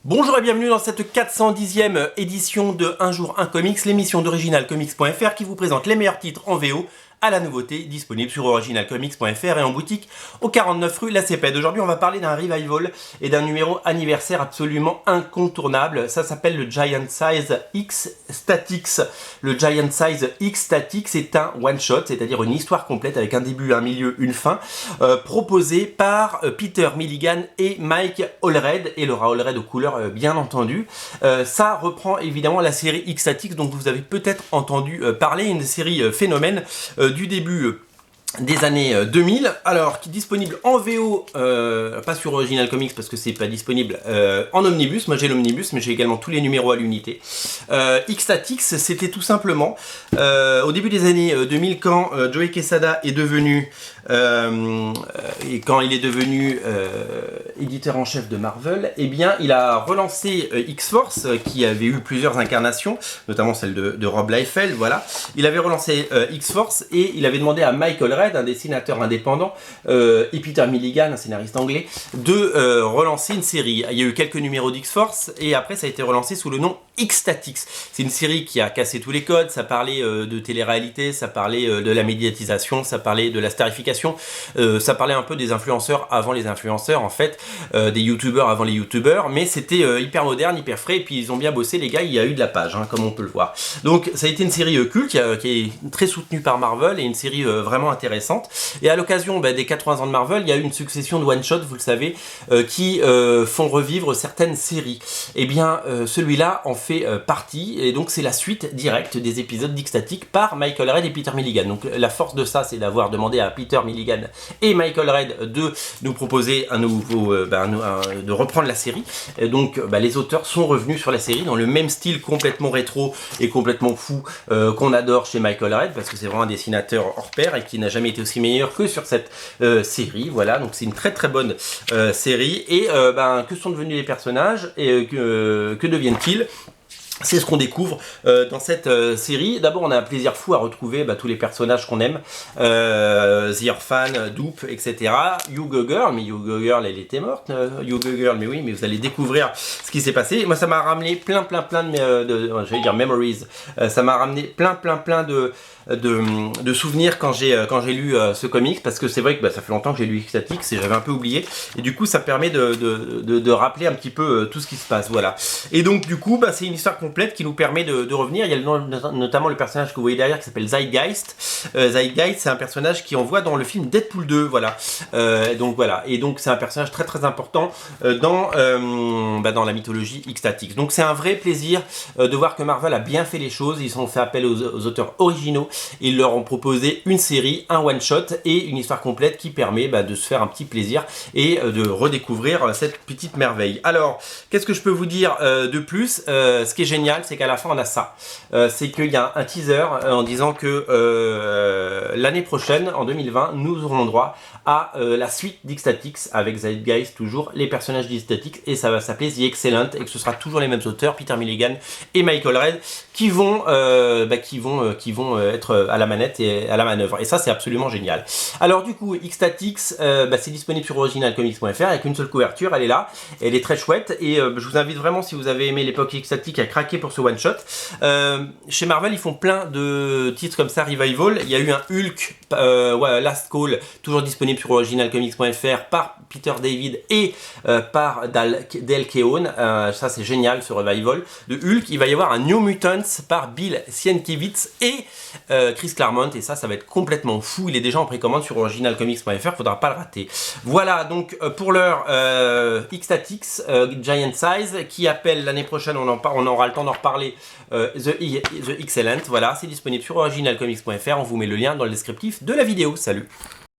Bonjour et bienvenue dans cette 410e édition de Un jour un comics, l'émission d'originalcomics.fr qui vous présente les meilleurs titres en VO à la nouveauté, disponible sur originalcomics.fr et en boutique au 49 rue La Cépède. Aujourd'hui, on va parler d'un revival et d'un numéro anniversaire absolument incontournable. Ça s'appelle le Giant Size X Statix. Le Giant Size X Statix est un one-shot, c'est-à-dire une histoire complète avec un début, un milieu, une fin, proposé par Peter Milligan et Mike Allred, et Laura Allred aux couleurs bien entendu. Ça reprend évidemment la série X Statix dont vous avez peut-être entendu parler, une série phénomène du début des années 2000, alors qui est disponible en VO, pas sur Original Comics parce que c'est pas disponible, en omnibus. Moi j'ai l'omnibus, mais j'ai également tous les numéros à l'unité. X-Statix, c'était tout simplement au début des années 2000 quand Joe Quesada est devenu éditeur en chef de Marvel, eh bien il a relancé X-Force qui avait eu plusieurs incarnations, notamment celle de Rob Liefeld. Voilà, il avait relancé X-Force et il avait demandé à Mike Allred, un dessinateur indépendant, et Peter Milligan, un scénariste anglais, de relancer une série. Il y a eu quelques numéros d'X-Force et après ça a été relancé sous le nom X-Statix. C'est une série qui a cassé tous les codes, ça parlait de télé-réalité, ça parlait de la médiatisation, ça parlait de la starification, ça parlait un peu des influenceurs avant les influenceurs en fait, des youtubeurs avant les youtubeurs, mais c'était hyper moderne, hyper frais, et puis ils ont bien bossé les gars, il y a eu de la page, hein, comme on peut le voir. Donc ça a été une série culte qui est très soutenue par Marvel et une série vraiment intéressante. Et à l'occasion des 80 ans de Marvel, il y a eu une succession de one-shots, vous le savez, qui font revivre certaines séries. Et bien celui-là en fait partie, et donc c'est la suite directe des épisodes d'X-Statix par Michael Allred et Peter Milligan. Donc la force de ça, c'est d'avoir demandé à Peter Milligan et Michael Allred de nous proposer un nouveau, de reprendre la série. Et donc les auteurs sont revenus sur la série dans le même style complètement rétro et complètement fou qu'on adore chez Michael Allred, parce que c'est vraiment un dessinateur hors pair et qui n'a jamais été aussi meilleur que sur cette série. Voilà, donc c'est une très très bonne série. Et que sont devenus les personnages et que deviennent-ils? C'est ce qu'on découvre dans cette série. D'abord, on a un plaisir fou à retrouver tous les personnages qu'on aime. The Orphan, Doop, etc. Hugo Girl, mais Hugo Girl, elle était morte. Hugo Girl, mais oui, mais vous allez découvrir ce qui s'est passé. Moi, ça m'a ramené plein de j'allais dire memories. Ça m'a ramené plein de souvenirs quand j'ai lu ce comics, parce que c'est vrai que ça fait longtemps que j'ai lu X-Statix et j'avais un peu oublié. Et du coup, ça permet de rappeler un petit peu tout ce qui se passe. Voilà. Et donc, du coup, c'est une histoire complète qui nous permet de revenir. Il y a notamment le personnage que vous voyez derrière qui s'appelle Zeitgeist. Zeitgeist, c'est un personnage qui on voit dans le film Deadpool 2, voilà. Donc voilà, et donc c'est un personnage très très important dans la mythologie X-Statix. Donc c'est un vrai plaisir de voir que Marvel a bien fait les choses. Ils ont fait appel aux auteurs originaux et ils leur ont proposé une série, un one-shot et une histoire complète qui permet de se faire un petit plaisir et de redécouvrir cette petite merveille. Alors, qu'est-ce que je peux vous dire de plus? Ce qui est génial, c'est qu'à la fin on a ça. C'est qu'il y a un teaser en disant que l'année prochaine, en 2020, nous aurons droit à la suite d'X-Statix avec Zeitgeist, toujours les personnages d'X-Statix, et ça va s'appeler The Excellent, et que ce sera toujours les mêmes auteurs, Peter Milligan et Michael Allred, qui vont être à la manette et à la manœuvre. Et ça, c'est absolument génial. Alors du coup, X-Statix, c'est disponible sur originalcomics.fr avec une seule couverture, elle est là, elle est très chouette, et je vous invite vraiment, si vous avez aimé l'époque X-Statix, à craquer pour ce one-shot. Chez Marvel, ils font plein de titres comme ça, revival. Il y a eu un Hulk, Last Call, toujours disponible sur originalcomics.fr par Peter David et par Dale Keown. Ça, c'est génial, ce revival de Hulk. Il va y avoir un New Mutants par Bill Sienkiewicz et Chris Claremont, et ça va être complètement fou. Il est déjà en précommande sur originalcomics.fr, faudra pas le rater. Voilà, donc pour l'heure, X-Statix, Giant Size, qui appelle l'année prochaine, on aura le temps d'en reparler, The Excellent. Voilà, c'est disponible sur originalcomics.fr, on vous met le lien dans le descriptif de la vidéo. Salut!